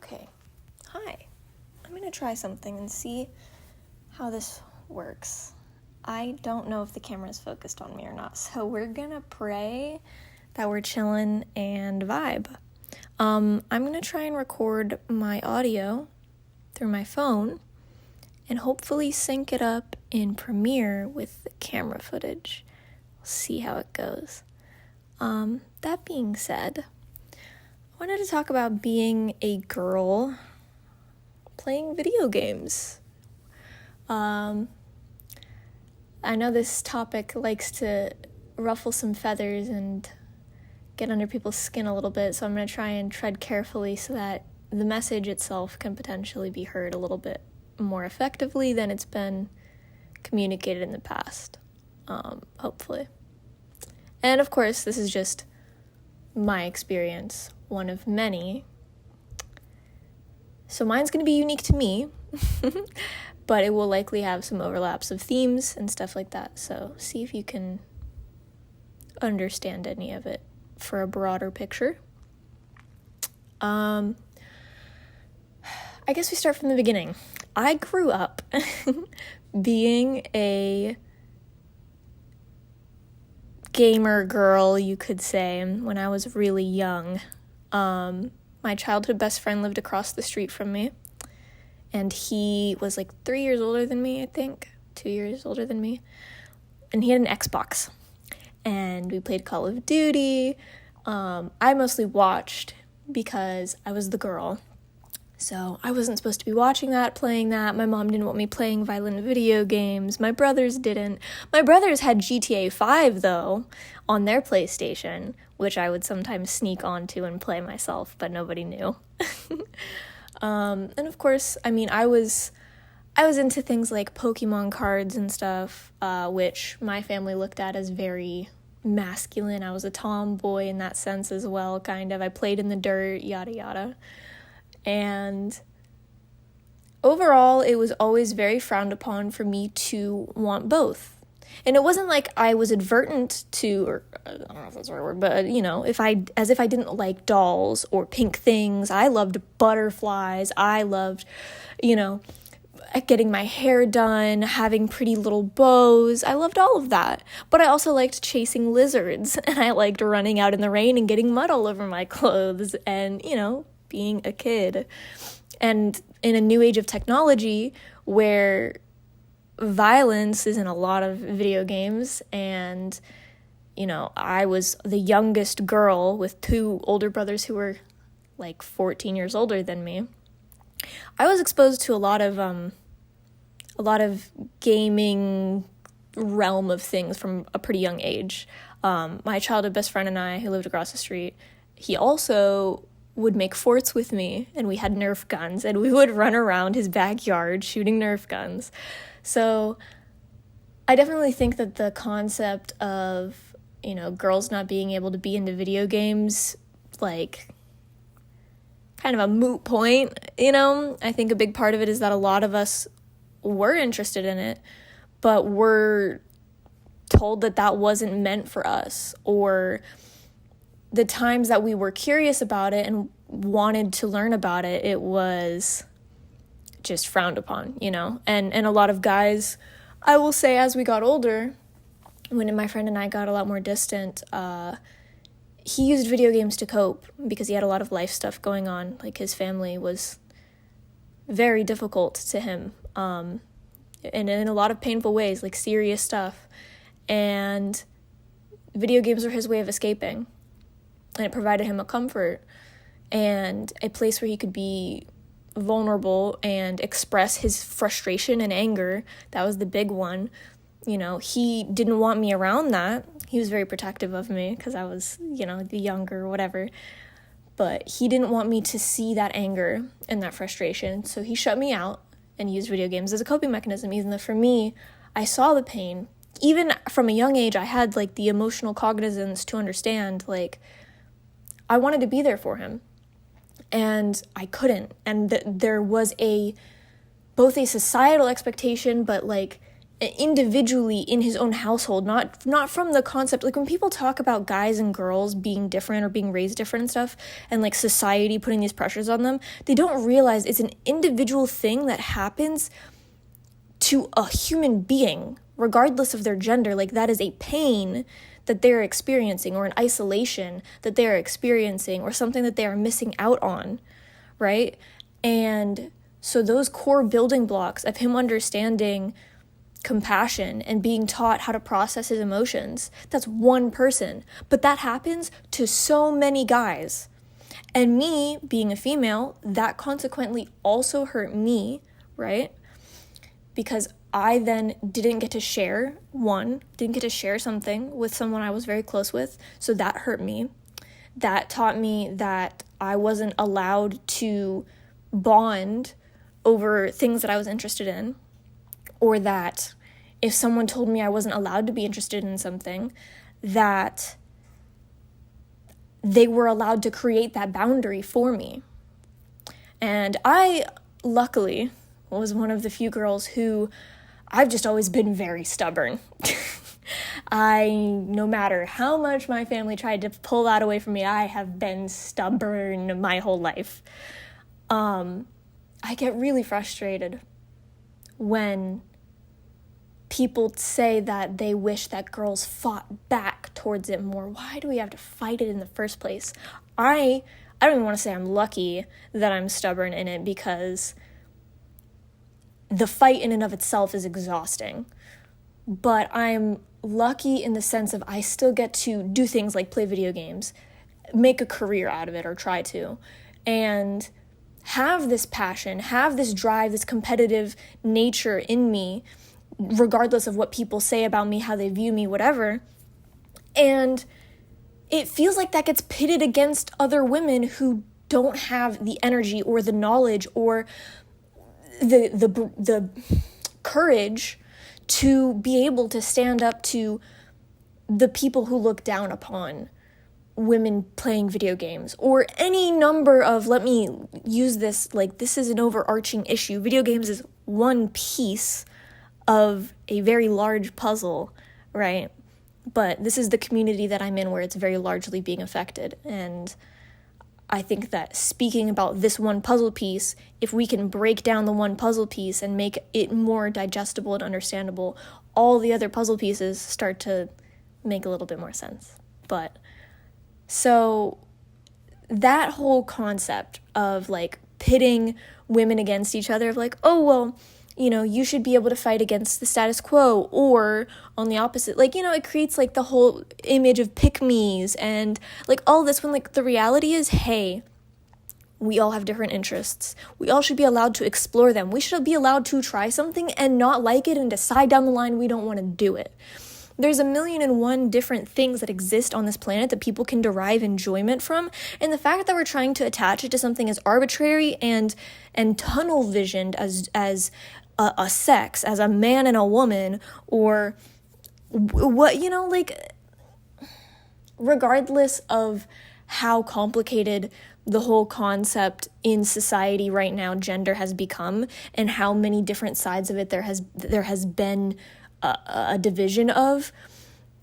Okay, hi. I'm going to try something and see how this works. I don't know if the camera's focused on me or not, so we're going to pray that we're chilling and vibe. I'm going to try and record my audio through my phone and hopefully sync it up in Premiere with the camera footage. We'll see how it goes. That being said, I wanted to talk about being a girl playing video games. I know this topic likes to ruffle some feathers and get under people's skin a little bit, so I'm going to try and tread carefully so that the message itself can potentially be heard a little bit more effectively than it's been communicated in the past, hopefully. And of course, this is just my experience, one of many. So mine's going to be unique to me, but it will likely have some overlaps of themes and stuff like that. So see if you can understand any of it for a broader picture. I guess we start from the beginning. I grew up being a gamer girl, you could say, when I was really young. My childhood best friend lived across the street from me, and he was like 3 years older than me, I think, 2 years older than me, and he had an Xbox, and we played Call of Duty. I mostly watched because I was the girl, so I wasn't supposed to be watching that, playing that. My mom didn't want me playing violent video games. My brothers didn't. My brothers had GTA 5, though, on their PlayStation, which I would sometimes sneak onto and play myself, but nobody knew. And of course, I mean, I was into things like Pokemon cards and stuff, which my family looked at as very masculine. I was a tomboy in that sense as well, kind of. I played in the dirt, yada yada. And overall, it was always very frowned upon for me to want both. And it wasn't like I was advertent to, or I don't know if that's the right word, but, as if I didn't like dolls or pink things. I loved butterflies. I loved, getting my hair done, having pretty little bows. I loved all of that. But I also liked chasing lizards, and I liked running out in the rain and getting mud all over my clothes and, being a kid. And in a new age of technology where violence is in a lot of video games, and I was the youngest girl with two older brothers who were like 14 years older than me. I was exposed to a lot of gaming realm of things from a pretty young age. My childhood best friend and I, who lived across the street, he also would make forts with me, and we had Nerf guns, and we would run around his backyard shooting Nerf guns. So I definitely think that the concept of, girls not being able to be into video games, like, kind of a moot point, I think a big part of it is that a lot of us were interested in it, but were told that that wasn't meant for us, or the times that we were curious about it and wanted to learn about it, it was just frowned upon, and a lot of guys, I will say, as we got older, when my friend and I got a lot more distant, he used video games to cope because he had a lot of life stuff going on. Like, his family was very difficult to him, and in a lot of painful ways, like serious stuff, and video games were his way of escaping. And it provided him a comfort and a place where he could be vulnerable and express his frustration and anger. That was the big one. He didn't want me around that. He was very protective of me because I was, the younger, whatever. But he didn't want me to see that anger and that frustration. So he shut me out and used video games as a coping mechanism, even though for me, I saw the pain. Even from a young age, I had, the emotional cognizance to understand, I wanted to be there for him, and I couldn't. And there was both a societal expectation, but individually in his own household, not from the concept, like when people talk about guys and girls being different or being raised different and stuff, and like society putting these pressures on them, they don't realize it's an individual thing that happens to a human being regardless of their gender. Like that is a pain that they're experiencing, or an isolation that they're experiencing, or something that they are missing out on, right? And so those core building blocks of him understanding compassion and being taught how to process his emotions, that's one person. But that happens to so many guys. And me, being a female, that consequently also hurt me, right? Because I then didn't get to share something with someone I was very close with. So that hurt me. That taught me that I wasn't allowed to bond over things that I was interested in, or that if someone told me I wasn't allowed to be interested in something, that they were allowed to create that boundary for me. And I, luckily, was one of the few girls who I've just always been very stubborn. No matter how much my family tried to pull that away from me, I have been stubborn my whole life. I get really frustrated when people say that they wish that girls fought back towards it more. Why do we have to fight it in the first place? I don't even want to say I'm lucky that I'm stubborn in it, because the fight in and of itself is exhausting. But I'm lucky in the sense of I still get to do things like play video games, make a career out of it, or try to, and have this passion, have this drive, this competitive nature in me, regardless of what people say about me, how they view me, whatever. And it feels like that gets pitted against other women who don't have the energy or the knowledge or the courage to be able to stand up to the people who look down upon women playing video games, or any number of, let me use this, like this is an overarching issue. Video games is one piece of a very large puzzle, right? But this is the community that I'm in where it's very largely being affected. And I think that speaking about this one puzzle piece, if we can break down the one puzzle piece and make it more digestible and understandable, all the other puzzle pieces start to make a little bit more sense. But so that whole concept of like pitting women against each other, of like, oh, well, you know, you should be able to fight against the status quo, or on the opposite, like, you know, it creates like the whole image of pick-me's and like all this, when like the reality is, hey, we all have different interests. We all should be allowed to explore them. We should be allowed to try something and not like it and decide down the line we don't want to do it. There's 1,000,001 different things that exist on this planet that people can derive enjoyment from, and the fact that we're trying to attach it to something as arbitrary and tunnel visioned as a sex, as a man and a woman, or what, you know, like, regardless of how complicated the whole concept in society right now, gender has become, and how many different sides of it there has been a division of,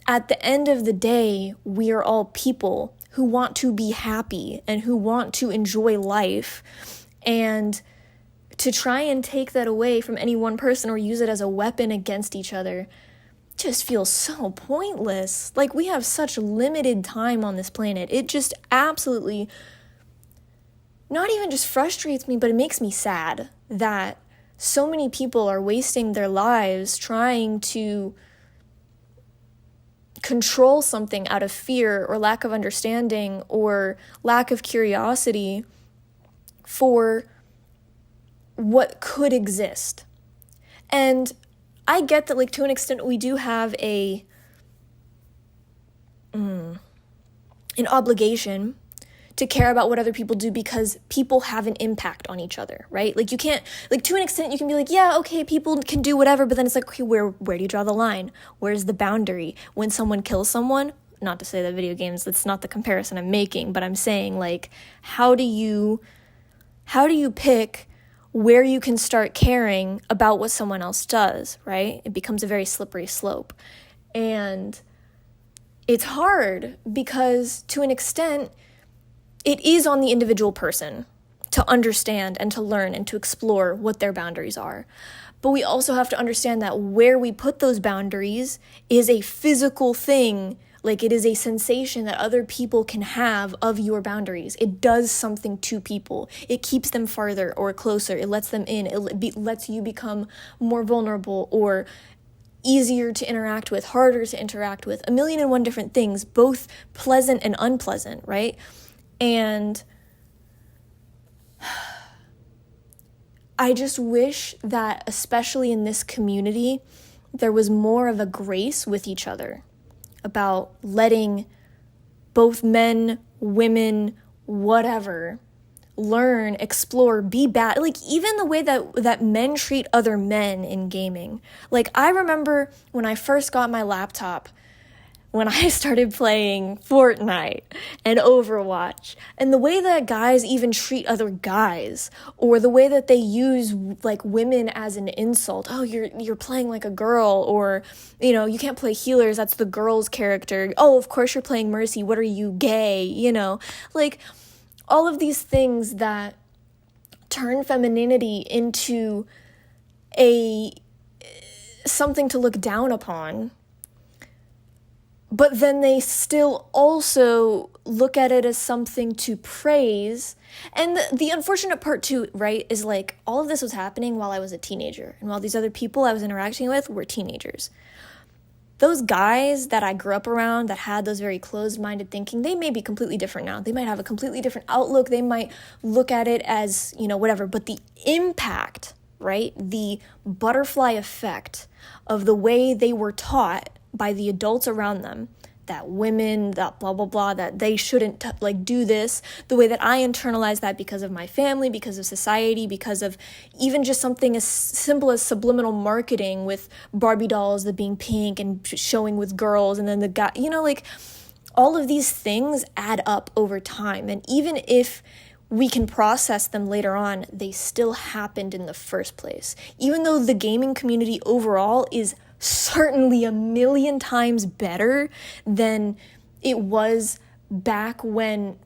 at the end of the day, we are all people who want to be happy and who want to enjoy life. And to try and take that away from any one person or use it as a weapon against each other just feels so pointless. Like, we have such limited time on this planet. It just absolutely, not even just frustrates me, but it makes me sad that so many people are wasting their lives trying to control something out of fear or lack of understanding or lack of curiosity for what could exist. And I get that, like, to an extent, we do have an obligation to care about what other people do, because people have an impact on each other, right? Like, you can't, like, to an extent, you can be like, yeah, okay, people can do whatever, but then it's like, okay, where do you draw the line? Where's the boundary? When someone kills someone, not to say that video games, that's not the comparison I'm making, but I'm saying, like, how do you pick where you can start caring about what someone else does, right? It becomes a very slippery slope. And it's hard because, to an extent, it is on the individual person to understand and to learn and to explore what their boundaries are. But we also have to understand that where we put those boundaries is a physical thing. Like, it is a sensation that other people can have of your boundaries. It does something to people. It keeps them farther or closer. It lets them in. It lets you become more vulnerable or easier to interact with, harder to interact with, 1,000,001 different things, both pleasant and unpleasant, right? And I just wish that, especially in this community, there was more of a grace with each other about letting both men, women, whatever, learn, explore, be bad. Like, even the way that men treat other men in gaming. Like, I remember when I first got my laptop, when I started playing Fortnite and Overwatch, and the way that guys even treat other guys, or the way that they use like women as an insult. Oh, you're playing like a girl, or you can't play healers, that's the girl's character. Oh, of course you're playing Mercy, what are you, gay? Like, all of these things that turn femininity into something to look down upon. But then they still also look at it as something to praise. And the unfortunate part too, right, is like, all of this was happening while I was a teenager. And while these other people I was interacting with were teenagers. Those guys that I grew up around that had those very closed-minded thinking, they may be completely different now. They might have a completely different outlook. They might look at it as, whatever. But the impact, right, the butterfly effect of the way they were taught by the adults around them, that women, that blah, blah, blah, that they shouldn't do this, the way that I internalized that because of my family, because of society, because of even just something as simple as subliminal marketing with Barbie dolls that being pink and showing with girls, and then the guy, all of these things add up over time. And even if we can process them later on, they still happened in the first place. Even though the gaming community overall is certainly 1,000,000 times better than it was back when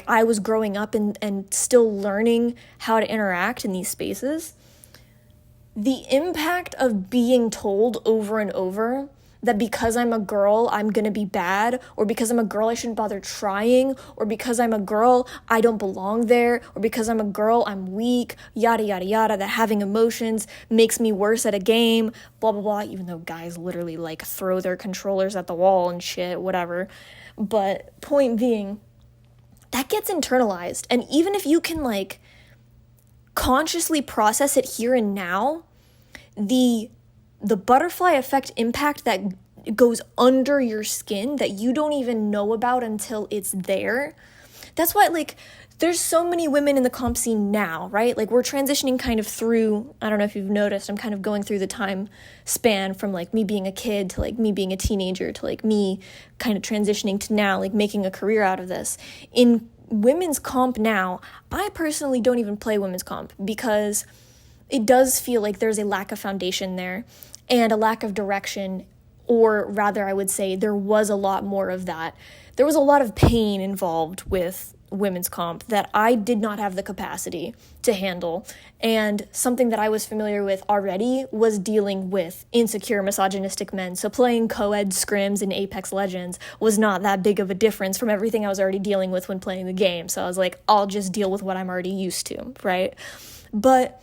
I was growing up and still learning how to interact in these spaces, the impact of being told over and over that because I'm a girl, I'm gonna be bad, or because I'm a girl, I shouldn't bother trying, or because I'm a girl, I don't belong there, or because I'm a girl, I'm weak, yada, yada, yada, that having emotions makes me worse at a game, blah, blah, blah, even though guys literally throw their controllers at the wall and shit, whatever. But point being, that gets internalized. And even if you can consciously process it here and now, the butterfly effect impact that goes under your skin that you don't even know about until it's there. That's why, there's so many women in the comp scene now, right? We're transitioning kind of through, I don't know if you've noticed, I'm kind of going through the time span from me being a kid to me being a teenager to me kind of transitioning to now, making a career out of this. In women's comp now, I personally don't even play women's comp because it does feel like there's a lack of foundation there and a lack of direction, or rather I would say there was a lot more of that. There was a lot of pain involved with women's comp that I did not have the capacity to handle, and something that I was familiar with already was dealing with insecure misogynistic men. So playing co-ed scrims in Apex Legends was not that big of a difference from everything I was already dealing with when playing the game. So I was like, I'll just deal with what I'm already used to, right? But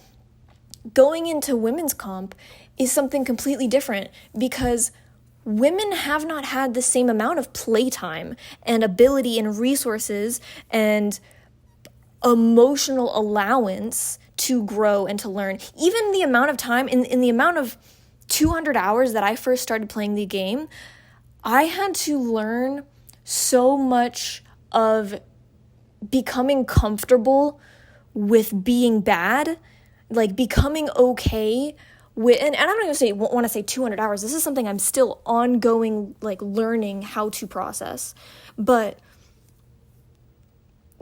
going into women's comp is something completely different because women have not had the same amount of playtime and ability and resources and emotional allowance to grow and to learn. Even the amount of time, in the amount of 200 hours that I first started playing the game, I had to learn so much of becoming comfortable with being bad, becoming okay with, and I don't even want to say 200 hours. This is something I'm still ongoing, learning how to process. But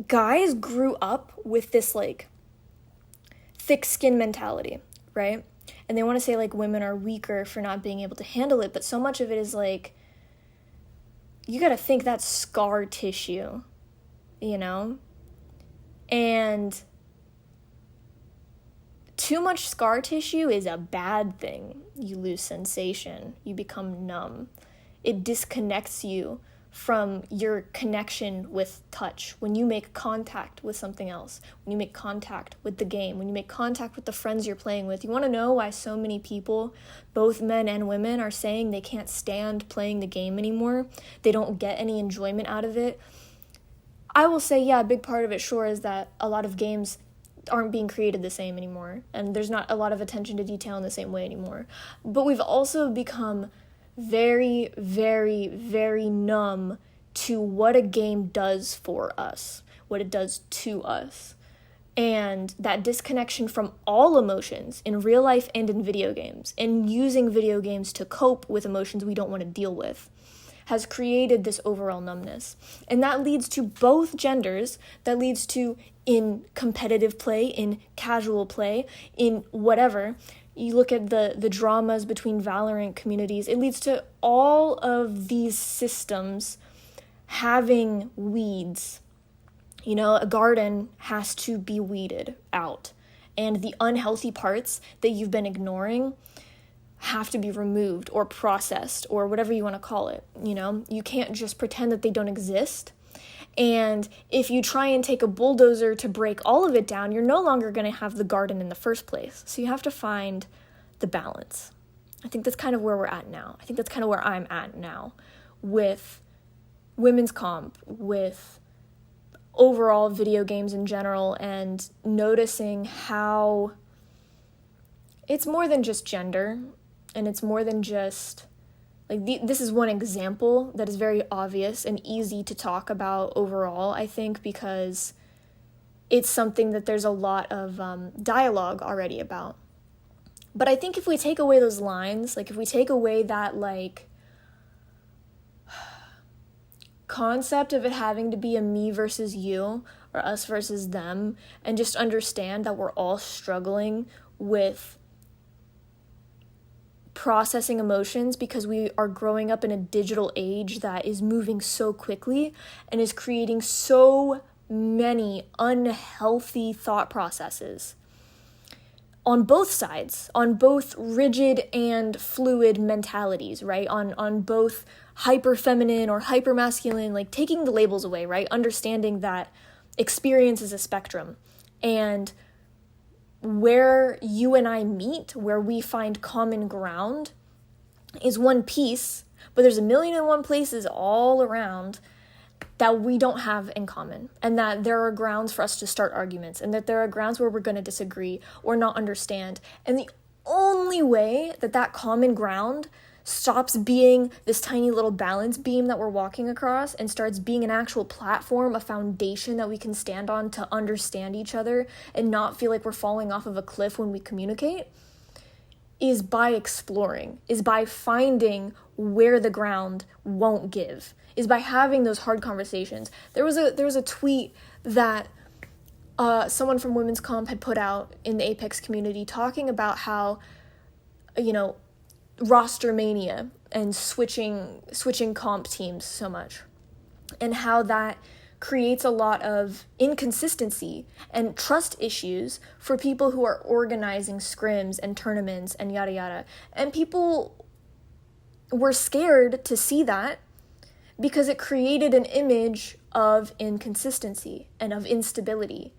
guys grew up with this, thick skin mentality, right? And they want to say, like, women are weaker for not being able to handle it, but so much of it is, like, you got to think that's scar tissue, you know? And too much scar tissue is a bad thing. You lose sensation. You become numb. It disconnects you from your connection with touch. When you make contact with something else, when you make contact with the game, when you make contact with the friends you're playing with. You want to know why so many people, both men and women, are saying they can't stand playing the game anymore? They don't get any enjoyment out of it. I will say, yeah, a big part of it, sure, is that a lot of games aren't being created the same anymore, and there's not a lot of attention to detail in the same way anymore. But we've also become very, very, very numb to what a game does for us, what it does to us. And that disconnection from all emotions in real life and in video games, and using video games to cope with emotions we don't want to deal with, has created this overall numbness. And that leads to both genders, that leads to in competitive play, in casual play, in whatever. You look at the dramas between Valorant communities, it leads to all of these systems having weeds. You know, a garden has to be weeded out, and the unhealthy parts that you've been ignoring have to be removed or processed or whatever you want to call it. You know, you can't just pretend that they don't exist. And if you try and take a bulldozer to break all of it down, you're no longer going to have the garden in the first place. So you have to find the balance. I think that's kind of where we're at now. I think that's kind of where I'm at now with women's comp, with overall video games in general, and noticing how it's more than just gender, and it's more than just, like, this is one example that is very obvious and easy to talk about overall, I think, because it's something that there's a lot of dialogue already about. But I think if we take away those lines, like, if we take away that, like, concept of it having to be a me versus you, or us versus them, and just understand that we're all struggling with processing emotions because we are growing up in a digital age that is moving so quickly and is creating so many unhealthy thought processes on both sides, on both rigid and fluid mentalities, right? On both hyper feminine or hyper masculine, like taking the labels away, right? Understanding that experience is a spectrum, and where you and I meet, where we find common ground, is one piece, but there's 1,000,001 places all around that we don't have in common, and that there are grounds for us to start arguments, and that there are grounds where we're going to disagree or not understand. And the only way that that common ground stops being this tiny little balance beam that we're walking across and starts being an actual platform, a foundation that we can stand on to understand each other and not feel like we're falling off of a cliff when we communicate, is by exploring, is by finding where the ground won't give, is by having those hard conversations. There was a tweet that someone from Women's Comp had put out in the Apex community talking about how, you know, roster mania and switching comp teams so much, and how that creates a lot of inconsistency and trust issues for people who are organizing scrims and tournaments and yada yada. And people were scared to see that because it created an image of inconsistency and of instability,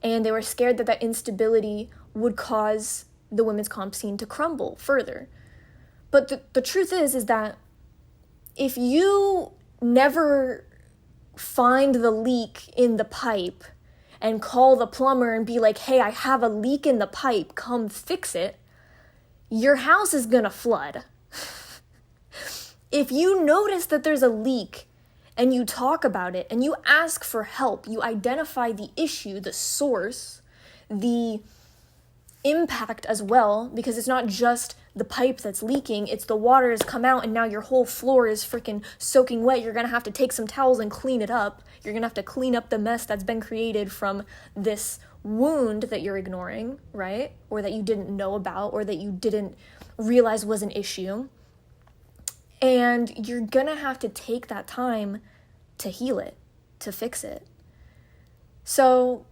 and they were scared that that instability would cause the women's comp scene to crumble further. But the truth is that if you never find the leak in the pipe and call the plumber and be like, hey, I have a leak in the pipe, come fix it, your house is gonna flood. If you notice that there's a leak and you talk about it and you ask for help, you identify the issue, the source, the impact as well, because it's not just the pipe that's leaking, it's the water has come out and now your whole floor is freaking soaking wet. You're gonna have to take some towels and clean it up. You're gonna have to clean up the mess that's been created from this wound that you're ignoring, right? Or that you didn't know about, or that you didn't realize was an issue. And you're gonna have to take that time to heal it, to fix it. So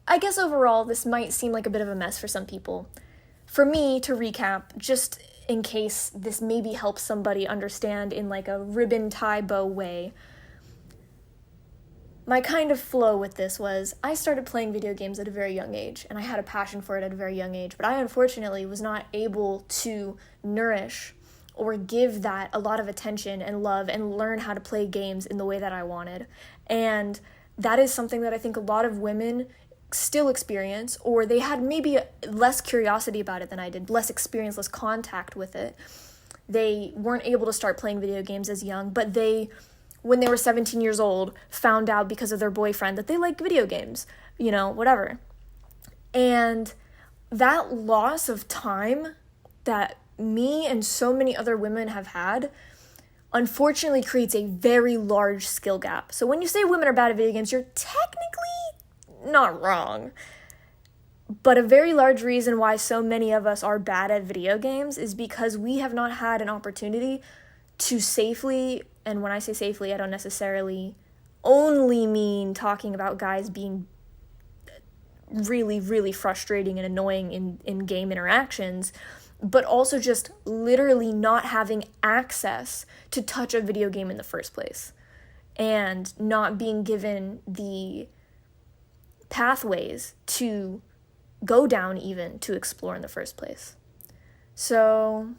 I guess overall, this might seem like a bit of a mess for some people. For me, to recap, just in case this maybe helps somebody understand in like a ribbon tie bow way, my kind of flow with this was I started playing video games at a very young age, and I had a passion for it at a very young age, but I unfortunately was not able to nourish or give that a lot of attention and love and learn how to play games in the way that I wanted. And that is something that I think a lot of women still experience, or they had maybe less curiosity about it than I did, less experience, less contact with it. They weren't able to start playing video games as young, but when they were 17 years old, found out because of their boyfriend that they liked video games, whatever. And that loss of time that me and so many other women have had, unfortunately creates a very large skill gap. So when you say women are bad at video games, you're technically not wrong. But a very large reason why so many of us are bad at video games is because we have not had an opportunity to safely, and when I say safely, I don't necessarily only mean talking about guys being really, really frustrating and annoying in game interactions, but also just literally not having access to touch a video game in the first place, and not being given the pathways to go down even to explore in the first place. So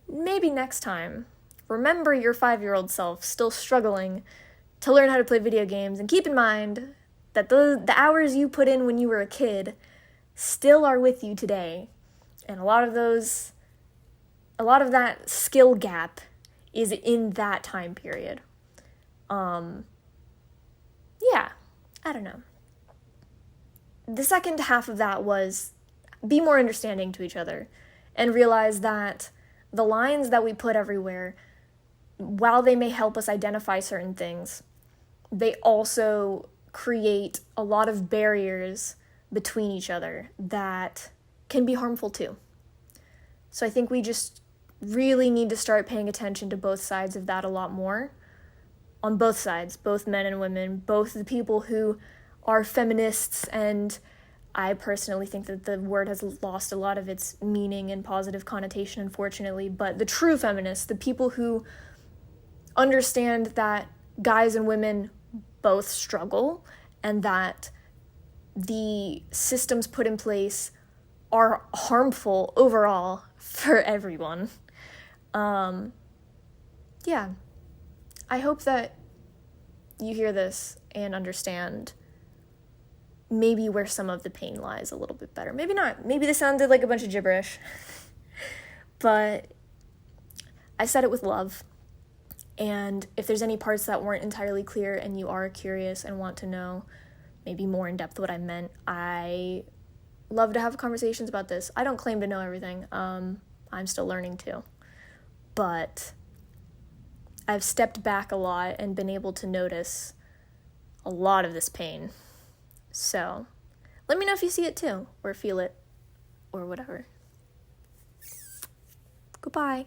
maybe next time, remember your 5-year-old self still struggling to learn how to play video games, and keep in mind that the hours you put in when you were a kid still are with you today. And a lot of that skill gap is in that time period. I don't know. The second half of that was be more understanding to each other and realize that the lines that we put everywhere, while they may help us identify certain things, they also create a lot of barriers between each other that can be harmful too. So I think we just really need to start paying attention to both sides of that a lot more. On both sides, both men and women, both the people who are feminists, and I personally think that the word has lost a lot of its meaning and positive connotation, unfortunately, but the true feminists, the people who understand that guys and women both struggle, and that the systems put in place are harmful overall for everyone. I hope that you hear this and understand maybe where some of the pain lies a little bit better. Maybe not. Maybe this sounded like a bunch of gibberish. But I said it with love. And if there's any parts that weren't entirely clear and you are curious and want to know maybe more in depth what I meant, I love to have conversations about this. I don't claim to know everything. I'm still learning too. But I've stepped back a lot and been able to notice a lot of this pain. So let me know if you see it too, or feel it, or whatever. Goodbye.